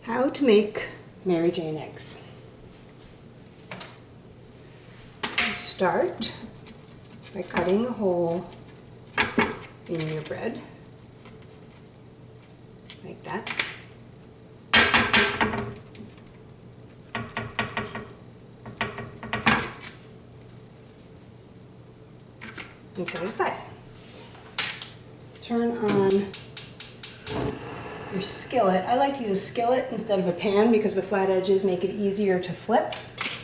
How to make Mary Jane eggs. Start by cutting a hole in your bread, like that. And set it aside. Turn on your skillet. I like to use a skillet instead of a pan because the flat edges make it easier to flip.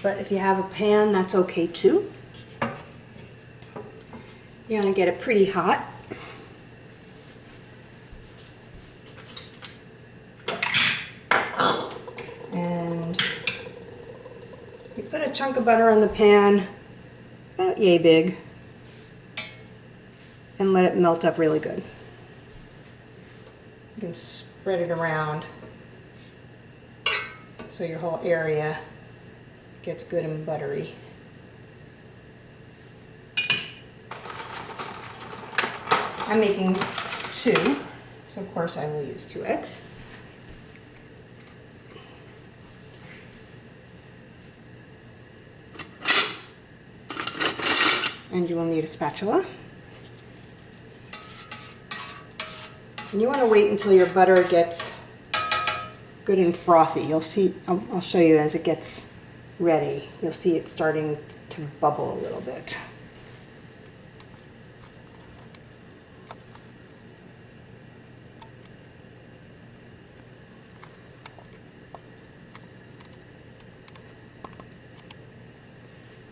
But if you have a pan, that's okay too. You want to get it pretty hot. And you put a chunk of butter on the pan, about yay big, and let it melt up really good. You can spread it around so your whole area gets good and buttery. I'm making 2, so of course I will use 2 eggs. And you will need a spatula. And you want to wait until your butter gets good and frothy. You'll see, I'll show you as it gets ready. You'll see it starting to bubble a little bit.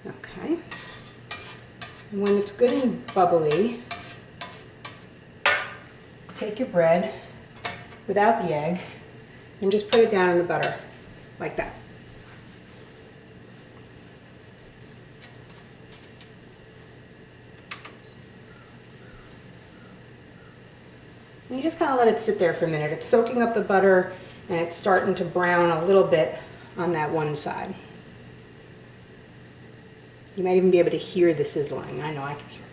Okay. And when it's good and bubbly, take your bread without the egg and just put it down in the butter, like that. And you just kind of let it sit there for a minute. It's soaking up the butter and it's starting to brown a little bit on that one side. You might even be able to hear the sizzling. I know I can hear it.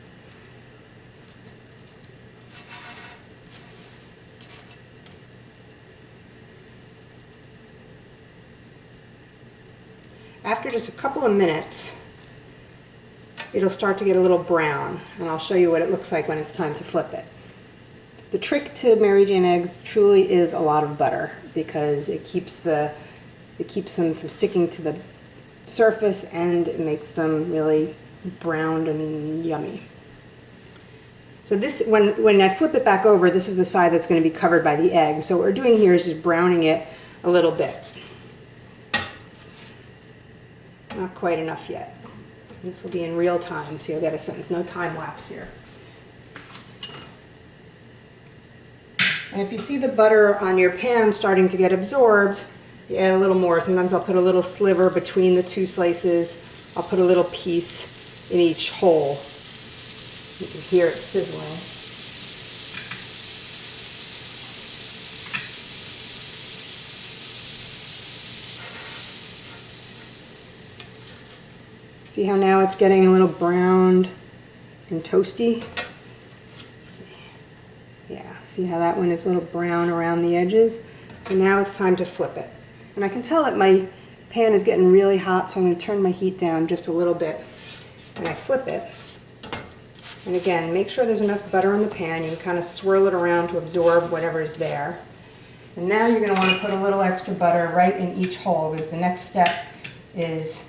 After just a couple of minutes, it'll start to get a little brown, and I'll show you what it looks like when it's time to flip it. The trick to Mary Jane eggs truly is a lot of butter because it keeps them from sticking to the surface and it makes them really browned and yummy. So this, when I flip it back over, this is the side that's going to be covered by the egg. So what we're doing here is just browning it a little bit. Not quite enough yet. This will be in real time, so you'll get a sense. No time lapse here. And if you see the butter on your pan starting to get absorbed, you add a little more. Sometimes I'll put a little sliver between the 2 slices. I'll put a little piece in each hole. You can hear it sizzling. See how now it's getting a little browned and toasty? Let's see. Yeah, see how that one is a little brown around the edges? So now it's time to flip it. And I can tell that my pan is getting really hot, so I'm going to turn my heat down just a little bit. And I flip it. And again, make sure there's enough butter in the pan. You can kind of swirl it around to absorb whatever is there. And now you're going to want to put a little extra butter right in each hole because the next step is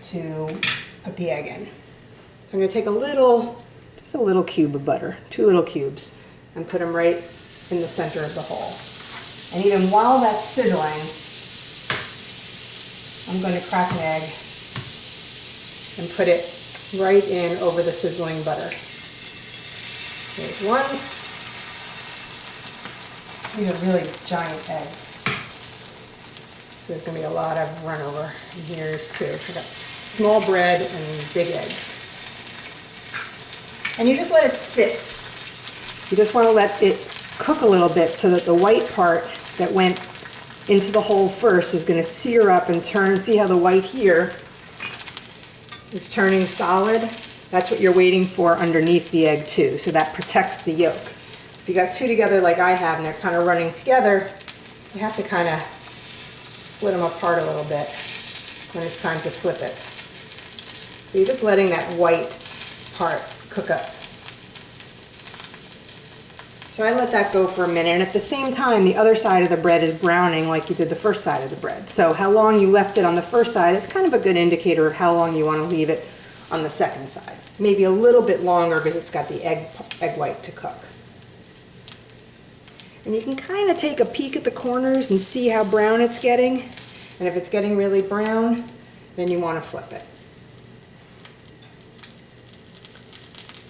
to put the egg in. So I'm going to take just a little cube of butter, 2 little cubes, and put them right in the center of the hole. And even while that's sizzling, I'm going to crack an egg and put it right in over the sizzling butter. There's one. These are really giant eggs. So there's going to be a lot of run over. And here's 2. I've got small bread and big eggs. And you just let it sit. You just want to let it cook a little bit so that the white part that went into the hole first is going to sear up and turn. See how the white here is turning solid? That's what you're waiting for underneath the egg too, so that protects the yolk. If you got 2 together like I have and they're kind of running together, you have to kind of split them apart a little bit when it's time to flip it. So you're just letting that white part cook up. So I let that go for a minute, and at the same time, the other side of the bread is browning like you did the first side of the bread. So how long you left it on the first side is kind of a good indicator of how long you want to leave it on the second side. Maybe a little bit longer because it's got the egg white to cook. And you can kind of take a peek at the corners and see how brown it's getting. And if it's getting really brown, then you want to flip it.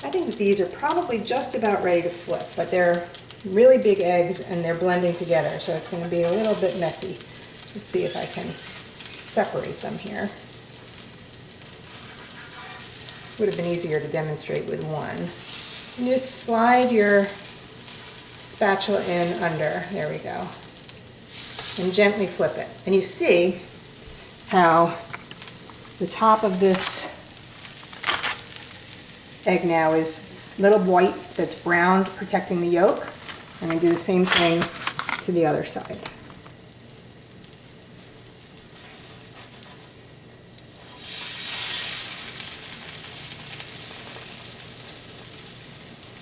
I think that these are probably just about ready to flip, but they're really big eggs and they're blending together, so it's going to be a little bit messy. Let's see if I can separate them here. Would have been easier to demonstrate with one. And just slide your spatula in under, there we go, and gently flip it. And you see how the top of this egg now is a little white that's browned, protecting the yolk. I'm going to do the same thing to the other side.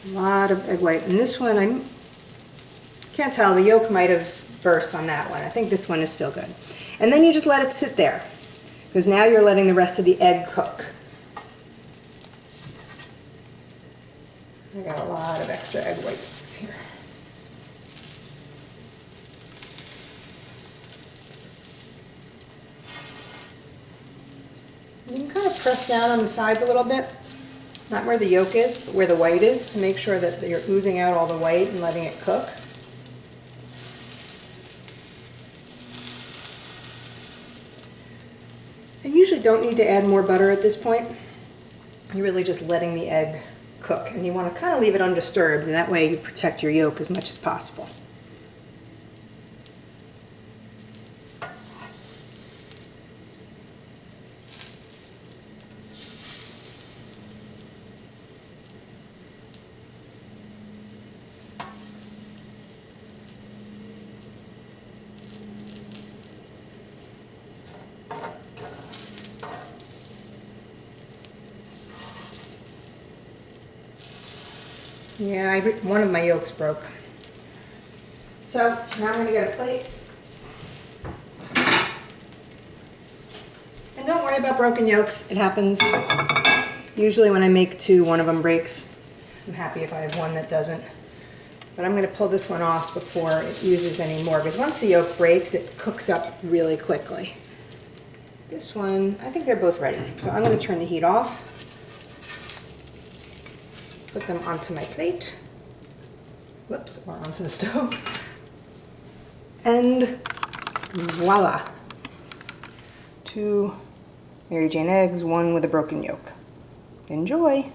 A lot of egg white. And this one, I can't tell, the yolk might have burst on that one. I think this one is still good. And then you just let it sit there, because now you're letting the rest of the egg cook. I got a lot of extra egg whites here. You can kind of press down on the sides a little bit, not where the yolk is, but where the white is, to make sure that you're oozing out all the white and letting it cook. I usually don't need to add more butter at this point. You're really just letting the egg cook, and you want to kind of leave it undisturbed, and that way you protect your yolk as much as possible. Yeah, one of my yolks broke. So now I'm going to get a plate. And don't worry about broken yolks. It happens. Usually when I make two, one of them breaks. I'm happy if I have one that doesn't. But I'm going to pull this one off before it uses any more, because once the yolk breaks, it cooks up really quickly. This one, I think they're both ready. So I'm going to turn the heat off. Put them onto my plate. Whoops, or onto the stove. And voila. 2 Mary Jane eggs, 1 with a broken yolk. Enjoy.